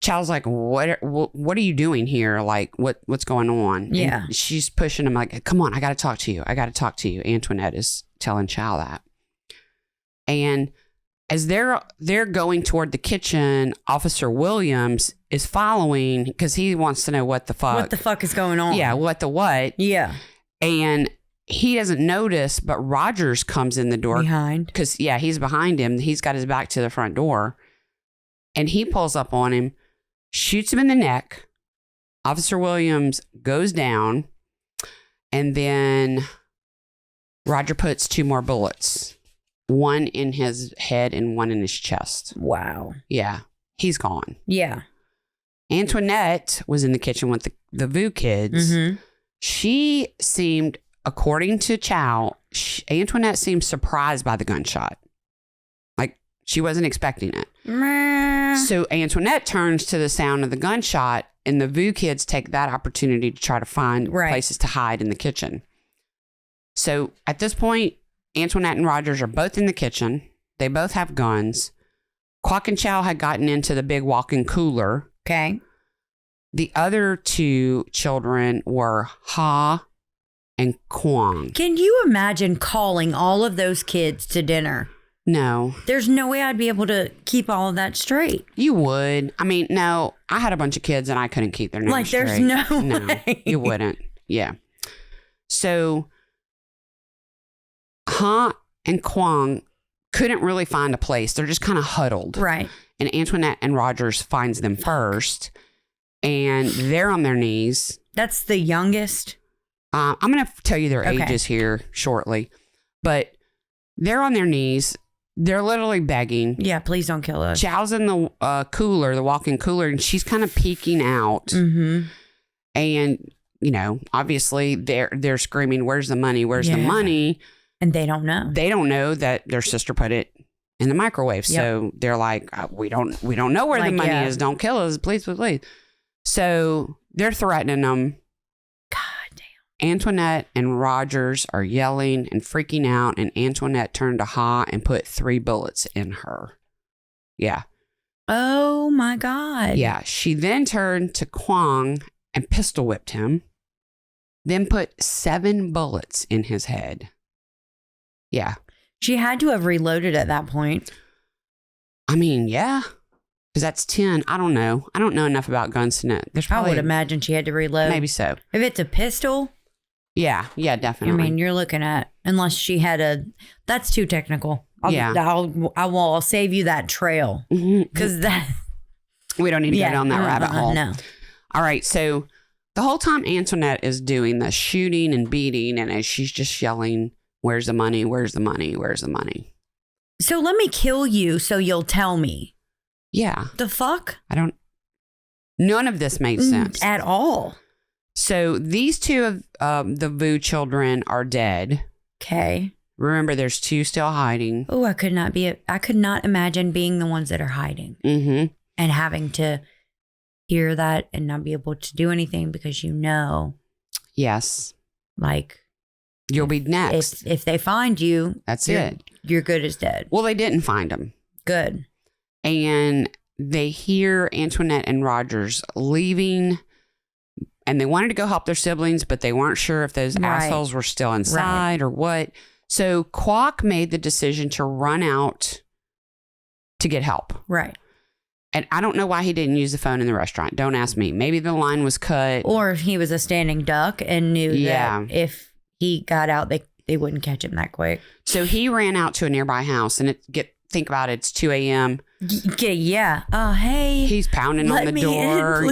S2: Chow's like, what are you doing here? Like, what's going on?
S1: Yeah.
S2: And she's pushing him like, come on, I got to talk to you. I got to talk to you. Antoinette is telling Chow that. And as they're going toward the kitchen, Officer Williams is following because he wants to know what the fuck.
S1: What the fuck is going on?
S2: Yeah, what.
S1: Yeah.
S2: And he doesn't notice, but Rogers comes in the door.
S1: Behind.
S2: Because, yeah, he's behind him. He's got his back to the front door. And he pulls up on him, shoots him in the neck. Officer Williams goes down. And then Roger puts 2 more bullets. 1 in his head and 1 in his chest.
S1: Wow.
S2: Yeah. He's gone.
S1: Yeah.
S2: Antoinette was in the kitchen with the VU kids. Mm-hmm. She seemed, according to Chow, Antoinette seemed surprised by the gunshot. Like, she wasn't expecting it. So Antoinette turns to the sound of the gunshot, and the VU kids take that opportunity to try to find places to hide in the kitchen. So at this point, Antoinette and Rogers are both in the kitchen. They both have guns. Kwok and Chow had gotten into the big walk-in cooler.
S1: Okay.
S2: The other 2 children were Ha and Kwong.
S1: Can you imagine calling all of those kids to dinner?
S2: No.
S1: There's no way I'd be able to keep all of that straight.
S2: You would. I mean, no. I had a bunch of kids and I couldn't keep their names straight.
S1: There's no way.
S2: No, you wouldn't. Yeah. So Ha and Kwong couldn't really find a place. They're just kind of huddled.
S1: Right.
S2: And Antoinette and Rogers finds them first. And they're on their knees.
S1: That's the youngest?
S2: I'm going to tell you their ages here shortly. But they're on their knees. They're literally begging.
S1: Yeah, please don't kill us.
S2: Chow's in the cooler, the walk-in cooler, and she's kind of peeking out.
S1: Mm-hmm.
S2: And, obviously they're screaming, where's the money? Where's the money?
S1: And they don't know.
S2: They don't know that their sister put it in the microwave. Yep. So they're like, we don't know where the money is. Don't kill us. Please, please, please. So they're threatening them.
S1: God damn.
S2: Antoinette and Rogers are yelling and freaking out, and Antoinette turned to Ha and put 3 bullets in her. Yeah.
S1: Oh my God.
S2: Yeah. She then turned to Kwong and pistol whipped him, then put 7 bullets in his head. Yeah.
S1: She had to have reloaded at that point.
S2: I mean, yeah. Because that's 10. I don't know. I don't know enough about guns to know.
S1: I would imagine she had to reload.
S2: Maybe so.
S1: If it's a pistol.
S2: Yeah. Yeah, definitely.
S1: I mean, you're looking at, unless she had that's too technical. I'll save you that trail. Because
S2: we don't need to go down that rabbit hole.
S1: No.
S2: All right. So the whole time Antoinette is doing the shooting and beating, and as she's just yelling, where's the money? Where's the money? Where's the money?
S1: So let me kill you so you'll tell me.
S2: Yeah.
S1: The fuck?
S2: None of this made sense.
S1: At all.
S2: So these 2 of the Vu children are dead.
S1: Okay.
S2: Remember, there's 2 still hiding.
S1: Oh, I could not imagine being the ones that are hiding.
S2: Mm-hmm.
S1: And having to hear that and not be able to do anything because
S2: Yes.
S1: Like.
S2: You'll be next.
S1: If they find you.
S2: That's it.
S1: You're good as dead.
S2: Well, they didn't find him.
S1: Good.
S2: And they hear Antoinette and Rogers leaving, and they wanted to go help their siblings, but they weren't sure if those assholes were still inside or what. So Kwok made the decision to run out to get help.
S1: Right.
S2: And I don't know why he didn't use the phone in the restaurant. Don't ask me. Maybe the line was cut.
S1: Or if he was a standing duck and knew that if he got out, they wouldn't catch him that quick.
S2: So he ran out to a nearby house, and think about it, it's 2 a.m.
S1: Yeah. Oh, hey.
S2: He's pounding on the door,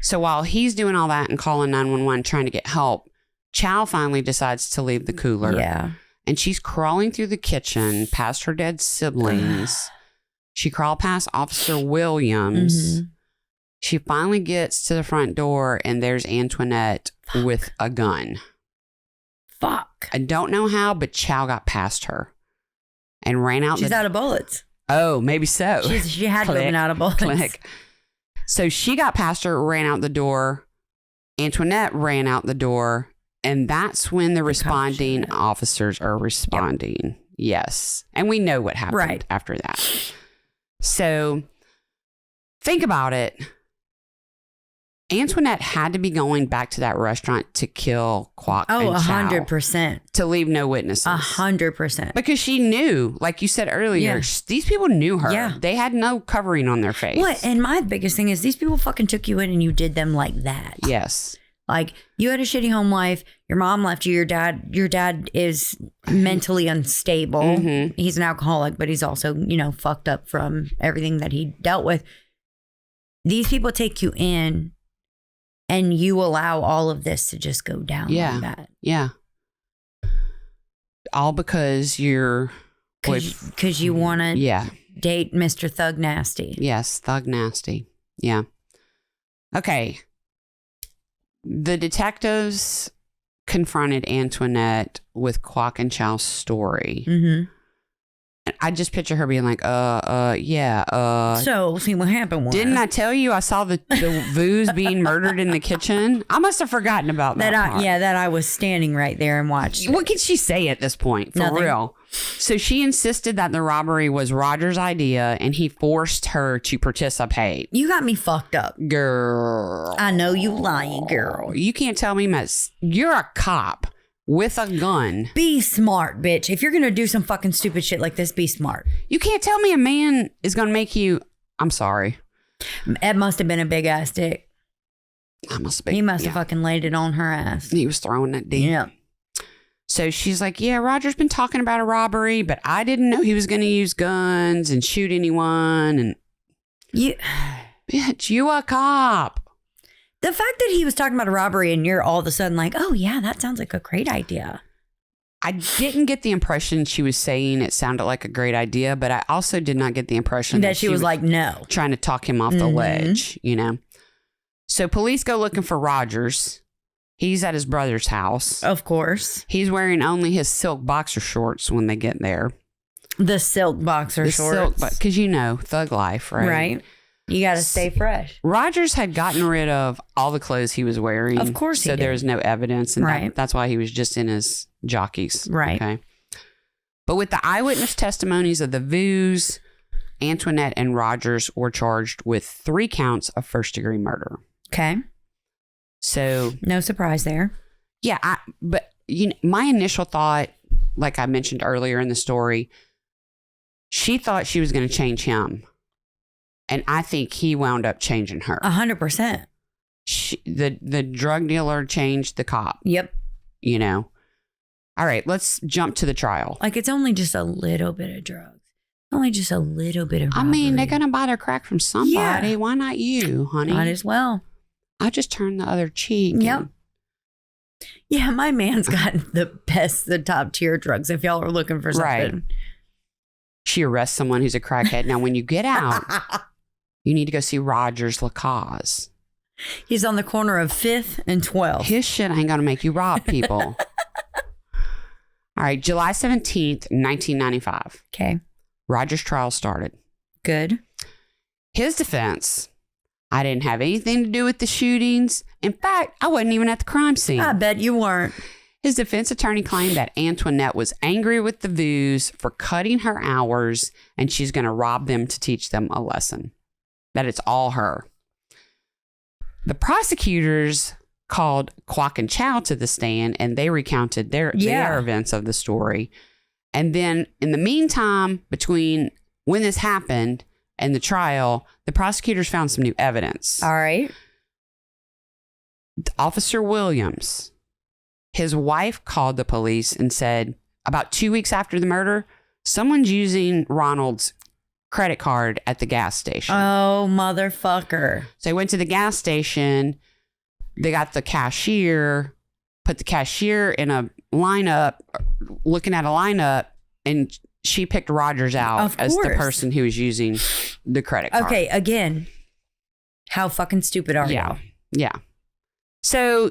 S2: So while he's doing all that and calling 911, trying to get help, Chow finally decides to leave the cooler.
S1: Yeah.
S2: And she's crawling through the kitchen past her dead siblings. She crawled past Officer Williams. Mm-hmm. She finally gets to the front door, and there's Antoinette with a gun.
S1: Fuck.
S2: I don't know how, but Chow got past her and ran out.
S1: She's out of bullets.
S2: Oh, maybe so.
S1: She had to have been out of bullets.
S2: Click. So she got past her, ran out the door. Antoinette ran out the door. And that's when the responding officers are responding. Yep. Yes. And we know what happened after that. So think about it. Antoinette had to be going back to that restaurant to kill Kwok and Chow.
S1: 100%.
S2: To leave no witnesses.
S1: 100%.
S2: Because she knew, like you said earlier, these people knew her.
S1: Yeah.
S2: They had no covering on their face.
S1: What? And my biggest thing is these people fucking took you in and you did them like that.
S2: Yes.
S1: Like, you had a shitty home life. Your mom left you. Your dad is mentally unstable. Mm-hmm. He's an alcoholic, but he's also, fucked up from everything that he dealt with. These people take you in and you allow all of this to just go down like that. Yeah.
S2: All because you're...
S1: Because you want to date Mr. Thug Nasty.
S2: Yes, Thug Nasty. Yeah. Okay. The detectives confronted Antoinette with Kwok and Chow's story. Mm-hmm. And I just picture her being like, So,
S1: see what happened was...
S2: Didn't I tell you I saw the Vus being murdered in the kitchen? I must have forgotten about that part.
S1: That I was standing right there and watched.
S2: What could she say at this point? For real. So she insisted that the robbery was Roger's idea and he forced her to participate.
S1: You got me fucked up.
S2: Girl.
S1: I know you lying, girl.
S2: You can't tell me you're a cop with a gun.
S1: Be smart, bitch. If you're going to do some fucking stupid shit like this, be smart.
S2: You can't tell me a man is going to make you... I'm sorry.
S1: It must have been a big ass dick. He must have fucking laid it on her ass.
S2: He was throwing it deep.
S1: Yeah.
S2: So she's like, Roger's been talking about a robbery, but I didn't know he was going to use guns and shoot anyone. And bitch, you a cop.
S1: The fact that he was talking about a robbery and you're all of a sudden like, oh yeah, that sounds like a great idea.
S2: I didn't get the impression she was saying it sounded like a great idea, but I also did not get the impression
S1: that she was like, no.
S2: Trying to talk him off the ledge, So police go looking for Rogers. He's at his brother's house.
S1: Of course.
S2: He's wearing only his silk boxer shorts when they get there.
S1: The silk boxer shorts.
S2: Because thug life, right?
S1: Right. You got to stay fresh.
S2: Rogers had gotten rid of all the clothes he was wearing.
S1: Of course he
S2: So
S1: did.
S2: there was no evidence. And
S1: Right.
S2: that's why he was just in his jockeys.
S1: Right.
S2: Okay. But with the eyewitness testimonies of the Vus, Antoinette and Rogers were charged with 3 counts of first-degree murder.
S1: Okay.
S2: So
S1: no surprise there.
S2: Yeah, but my initial thought, like I mentioned earlier in the story, she thought she was going to change him. And I think he wound up changing her.
S1: 100%.
S2: The drug dealer changed the cop.
S1: Yep.
S2: All right, let's jump to the trial.
S1: Like, it's only just a little bit of drugs. Only just a little bit of robbery.
S2: I mean, they're going to buy their crack from somebody.
S1: Yeah.
S2: Why not you, honey?
S1: Might as well.
S2: I just turned the other cheek.
S1: Yep. Yeah, my man's got the top tier drugs if y'all are looking for something.
S2: Right. She arrests someone who's a crackhead. Now, when you get out, you need to go see Rogers Lacaze.
S1: He's on the corner of 5th and 12th.
S2: His shit ain't going to make you rob people. All right, July 17th, 1995.
S1: Okay.
S2: Rogers' trial started.
S1: Good.
S2: His defense, I didn't have anything to do with the shootings. In fact, I wasn't even at the crime scene.
S1: I bet you weren't.
S2: His defense attorney claimed that Antoinette was angry with the Vus for cutting her hours and she's going to rob them to teach them a lesson. That it's all her. The prosecutors called Kwok and Chow to the stand and they recounted their events of the story. And then in the meantime, between when this happened and the trial, the prosecutors found some new evidence.
S1: All right.
S2: Officer Williams, his wife called the police and said about 2 weeks after the murder, someone's using Ronald's credit card at the gas station.
S1: Oh, motherfucker.
S2: So they went to the gas station. They got the cashier, put the cashier in a lineup, looking at a lineup, and she picked Rogers out as the person who was using the credit card.
S1: Okay, again, how fucking stupid are you?
S2: Yeah. So,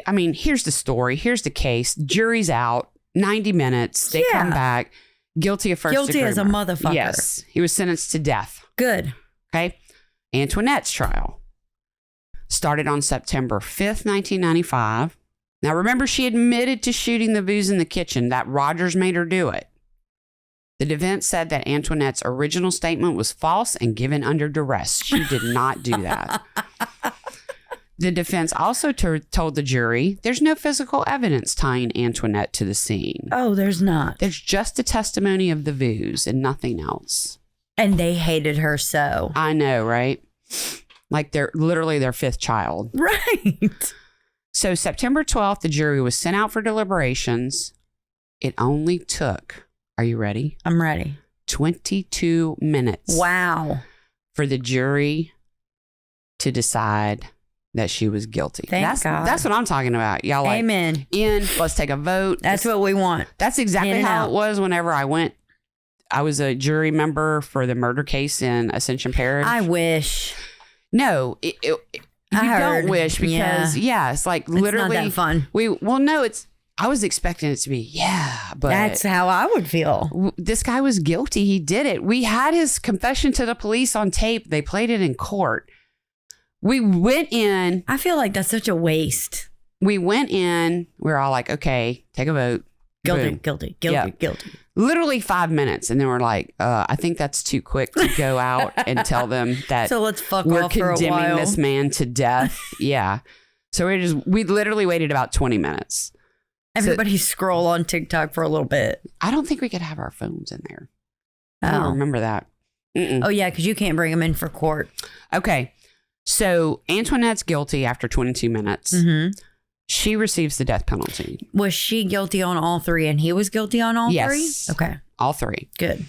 S2: I mean, here's the story. Here's the case. Jury's out. 90 minutes. They come back. Guilty of first degree
S1: Guilty as a
S2: murder.
S1: motherfucker.
S2: Yes. He was sentenced to death.
S1: Good.
S2: Okay. Antoinette's trial started on September 5th, 1995. Now, remember, she admitted to shooting the Vus in the kitchen. That Rogers made her do it. The defense said that Antoinette's original statement was false and given under duress. She did not do that. The defense also told the jury there's no physical evidence tying Antoinette to the scene.
S1: Oh, there's not.
S2: There's just a testimony of the Vus and nothing else.
S1: And they hated her so.
S2: I know, right? Like they're literally their 5th child.
S1: Right.
S2: So September 12th, the jury was sent out for deliberations. It only took, are you ready?
S1: I'm ready.
S2: 22 minutes.
S1: Wow.
S2: For the jury to decide that she was guilty.
S1: Thank God.
S2: That's what I'm talking about. Y'all like,
S1: amen.
S2: Let's take a vote.
S1: That's what we want.
S2: That's exactly how it was whenever I went. I was a jury member for the murder case in Ascension Parish.
S1: I wish.
S2: No, you don't wish because it's like literally
S1: it's not that fun.
S2: I was expecting it to be, but
S1: that's how I would feel.
S2: This guy was guilty. He did it. We had his confession to the police on tape. They played it in court. We went in.
S1: I feel like that's such a waste.
S2: We went in. We were all like, okay, take a vote.
S1: Guilty,
S2: Boom.
S1: guilty.
S2: Literally 5 minutes. And then we're like, I think that's too quick to go out and tell them that
S1: so let's fuck
S2: we're
S1: off for a while.
S2: condemning this man to death. Yeah. So we literally waited about 20 minutes.
S1: Everybody scroll on TikTok for a little bit.
S2: I don't think we could have our phones in there.
S1: Oh.
S2: I don't remember that. Mm-mm.
S1: Oh, yeah, because you can't bring them in for court.
S2: Okay. So Antoinette's guilty after 22 minutes.
S1: Mm-hmm.
S2: She receives the death penalty.
S1: Was she guilty on all 3 and he was guilty on all 3?
S2: Yes.
S1: Okay.
S2: All 3.
S1: Good.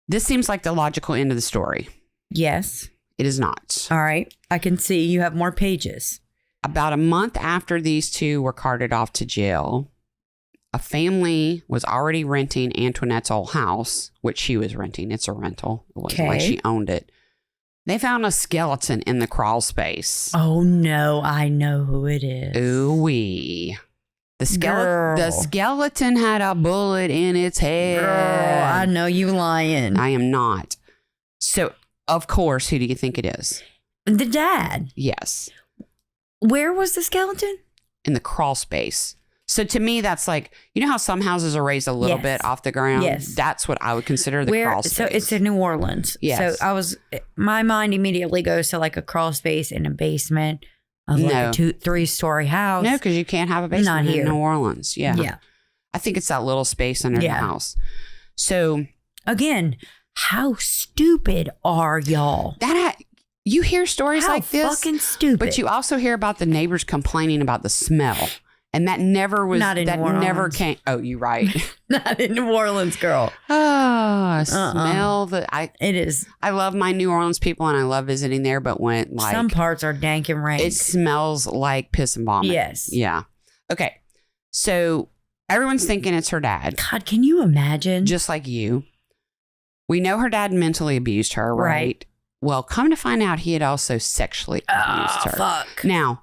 S2: This seems like the logical end of the story.
S1: Yes.
S2: It is not.
S1: All right. I can see you have more pages.
S2: About a month after these 2 were carted off to jail, a family was already renting Antoinette's old house, which she was renting. It's a rental. It wasn't like she owned it. They found a skeleton in the crawl space.
S1: Oh, no. I know who it is.
S2: Ooh-wee. The skeleton had a bullet in its head.
S1: Girl, I know you lying.
S2: I am not. So Of course. Who do you think it is?
S1: The dad.
S2: Yes.
S1: Where was the skeleton?
S2: In the crawl space. So to me, that's like, you know how some houses are raised a little bit off the ground?
S1: Yes.
S2: That's what I would consider the crawl space.
S1: So it's in New Orleans.
S2: Yes.
S1: So my mind immediately goes to like a crawl space in a basement of like a 2-3-story house.
S2: No, because you can't have a basement in New Orleans. Yeah.
S1: Yeah.
S2: I think it's that little space under the house. So
S1: again, how stupid are y'all?
S2: You hear stories like this.
S1: Fucking stupid.
S2: But you also hear about the neighbors complaining about the smell. And that never was,
S1: not in
S2: that
S1: New Orleans.
S2: never came. Oh, you're right.
S1: Not in New Orleans, girl.
S2: Smell
S1: it is.
S2: I love my New Orleans people and I love visiting there, but when like
S1: some parts are dank and rank.
S2: It smells like piss and vomit.
S1: Yes.
S2: Yeah. Okay. So everyone's thinking it's her dad.
S1: God, can you imagine?
S2: Just like you. We know her dad mentally abused her, right? Well, come to find out he had also sexually abused her.
S1: Fuck.
S2: Now,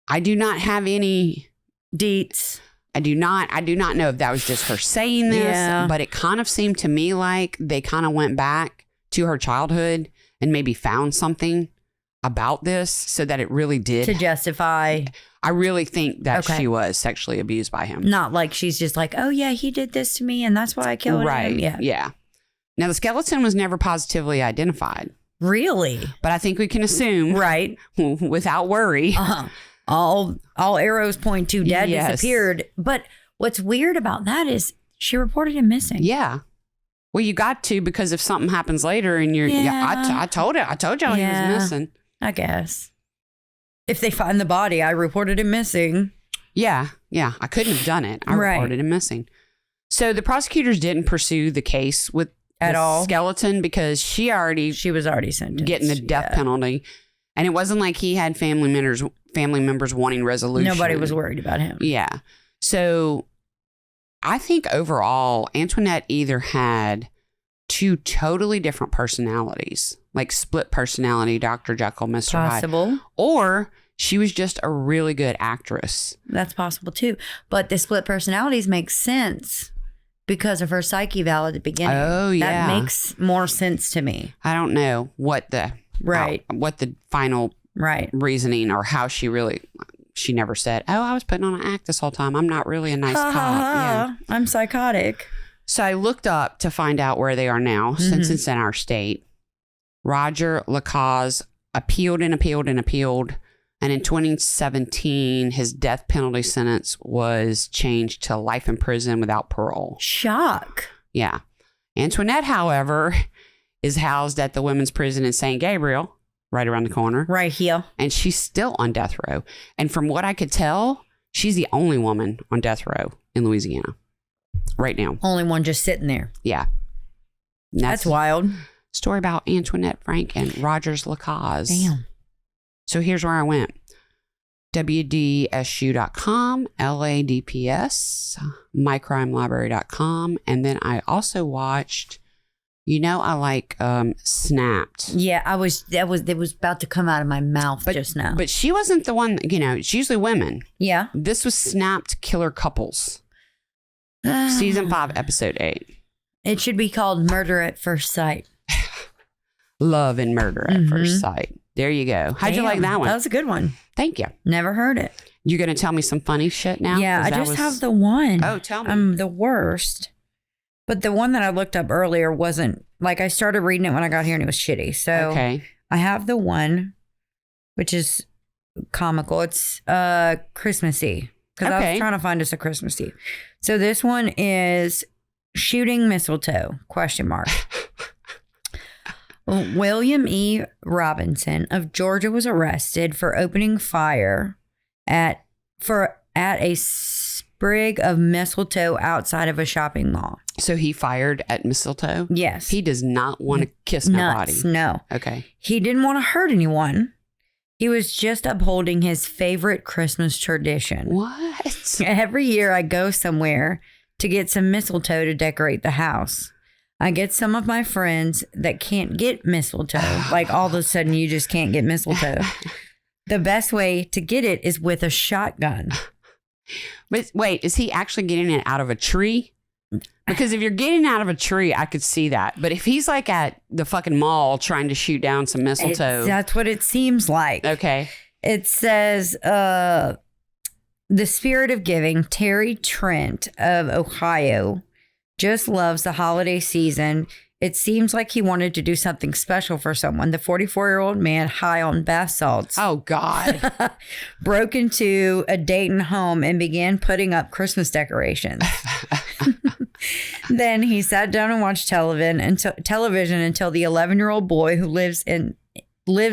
S2: I do not have any
S1: deets.
S2: I do not know if that was just her saying this, but it kind of seemed to me like they kind of went back to her childhood and maybe found something about this so that it really did.
S1: To justify.
S2: I really think that she was sexually abused by him.
S1: Not like she's just like, oh yeah, he did this to me and that's why I killed him.
S2: Right. Yeah. Now the skeleton was never positively identified.
S1: Really?
S2: But I think we can assume.
S1: Right.
S2: Without worry.
S1: All arrows point to dad disappeared. But what's weird about that is she reported him missing.
S2: Yeah. Well, you got to, because if something happens later and you're, I told y'all he was missing.
S1: I guess. If they find the body, I reported him missing.
S2: Yeah. I couldn't have done it. I reported him missing. So the prosecutors didn't pursue the case with
S1: at all
S2: skeleton because she was already sentenced, getting the death penalty, and it wasn't like he had family members wanting resolution.
S1: Nobody was worried about him.
S2: Yeah. So I think overall, Antoinette either had two totally different personalities, like split personality, Dr. Jekyll, Mr. Hyde, or she was just a really good actress.
S1: That's possible too. But the split personalities make sense because of her psyche eval at the beginning.
S2: Oh, yeah.
S1: That makes more sense to me.
S2: I don't know what the final reasoning or how she never said, oh, I was putting on an act this whole time. I'm not really a nice cop. Yeah.
S1: I'm psychotic.
S2: So I looked up to find out where they are now, since it's in our state. Roger Lacaze appealed. And in 2017, his death penalty sentence was changed to life in prison without parole.
S1: Shock.
S2: Yeah. Antoinette, however, is housed at the women's prison in St. Gabriel, right around the corner.
S1: Right here.
S2: And she's still on death row. And from what I could tell, she's the only woman on death row in Louisiana right now.
S1: Only one just sitting there.
S2: Yeah.
S1: That's wild.
S2: Story about Antoinette Frank and Rogers Lacaze.
S1: Damn.
S2: So here's where I went. WDSU.com, LADPS, mycrimelibrary.com. And then I also watched, I like Snapped.
S1: Yeah, it was about to come out of my mouth just now.
S2: But she wasn't the one, it's usually women.
S1: Yeah.
S2: This was Snapped Killer Couples. Season 5, episode 8.
S1: It should be called Murder at First Sight.
S2: Love and Murder at First Sight. There you go. How'd you like that one?
S1: That was a good one.
S2: Thank you.
S1: Never heard it.
S2: You're going to tell me some funny shit now?
S1: Yeah, I just have the one.
S2: Oh, tell me.
S1: I'm the worst. But the one that I looked up earlier wasn't, like, I started reading it when I got here and it was shitty. So I have the one, which is comical. It's Christmassy. Because I was trying to find us a Christmassy. So this one is shooting mistletoe, ? William E. Robinson of Georgia was arrested for opening fire at a sprig of mistletoe outside of a shopping mall.
S2: So he fired at mistletoe?
S1: Yes.
S2: He does not want to kiss nobody.
S1: No.
S2: Okay.
S1: He didn't want to hurt anyone. He was just upholding his favorite Christmas tradition.
S2: What?
S1: Every year I go somewhere to get some mistletoe to decorate the house. I get some of my friends that can't get mistletoe. Like all of a sudden you just can't get mistletoe. The best way to get it is with a shotgun.
S2: But wait, is he actually getting it out of a tree? Because if you're getting out of a tree, I could see that. But if he's like at the fucking mall trying to shoot down some mistletoe.
S1: That's what it seems like.
S2: Okay.
S1: It says, the spirit of giving, Terry Trent of Ohio, just loves the holiday season. It seems like he wanted to do something special for someone. The 44-year-old man, high on bath salts.
S2: Oh, God.
S1: Broke into a Dayton home and began putting up Christmas decorations. Then he sat down and watched television until the 11-year-old boy who lives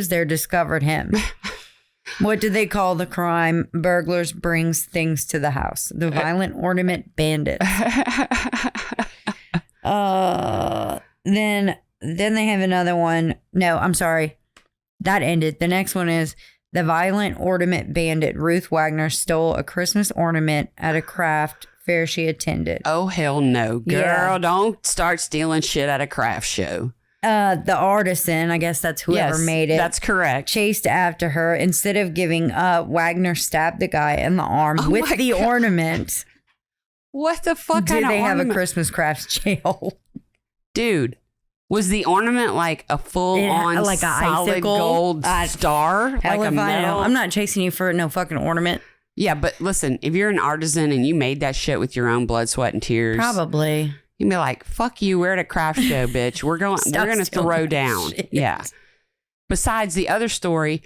S1: there discovered him. What do they call the crime? Burglars brings things to the house. The violent ornament bandits. Then they have another one. No, I'm sorry. That ended. The next one is the violent ornament bandit Ruth Wagner stole a Christmas ornament at a craft fair she attended.
S2: Oh, hell no. Girl, don't start stealing shit at a craft show.
S1: The artisan, I guess that's whoever made it.
S2: That's correct.
S1: Chased after her. Instead of giving up, Wagner stabbed the guy in the arm with the ornament.
S2: What the fuck kind of
S1: ornament?
S2: ornament?
S1: Have a Christmas crafts jail?
S2: Dude, was the ornament like a full-on
S1: like
S2: solid gold star? Like a metal?
S1: I'm not chasing you for no fucking ornament.
S2: Yeah, but listen, if you're an artisan and you made that shit with your own blood, sweat, and tears.
S1: Probably.
S2: You'd be like, fuck you, we're at a craft show, bitch. We're going to throw down.
S1: Shit.
S2: Yeah. Besides, the other story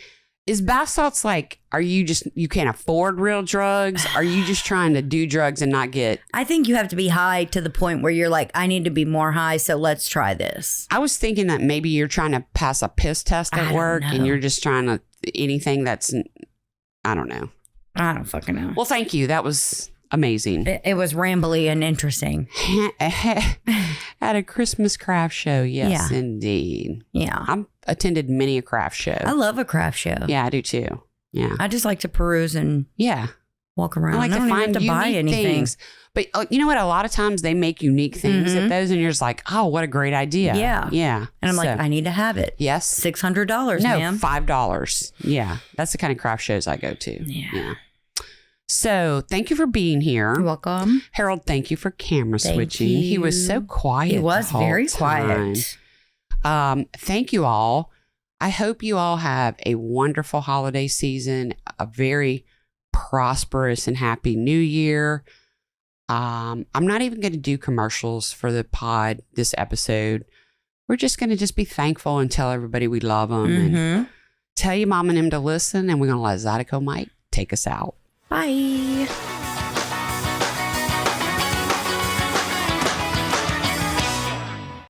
S2: is bath salts like, you can't afford real drugs? Are you just trying to do drugs and not get?
S1: I think you have to be high to the point where you're like, I need to be more high, so let's try this.
S2: I was thinking that maybe you're trying to pass a piss test at work and you're just trying to, anything that's, I don't know.
S1: I don't fucking know.
S2: Well, thank you. That was amazing.
S1: It was rambly and interesting.
S2: At a Christmas craft show, yes, indeed.
S1: Yeah.
S2: I've attended many a craft show.
S1: I love a craft show.
S2: Yeah, I do too. Yeah.
S1: I just like to peruse and walk around.
S2: I like to find unique things. But you know what? A lot of times they make unique things at those and you're just like, oh, what a great idea.
S1: Yeah.
S2: Yeah.
S1: And I'm like, I need to have it.
S2: Yes.
S1: $600,
S2: no,
S1: ma'am.
S2: $5. Yeah. That's the kind of craft shows I go to.
S1: Yeah.
S2: So thank you for being here.
S1: You're welcome.
S2: Harold, thank you for camera switching. He was so quiet.
S1: He was very quiet.
S2: Thank you all. I hope you all have a wonderful holiday season, a very prosperous and happy new year. I'm not even going to do commercials for the pod this episode. We're just going to be thankful and tell everybody we love them and tell your mom and them to listen. And we're going to let Zydeco Mike take us out.
S1: Bye.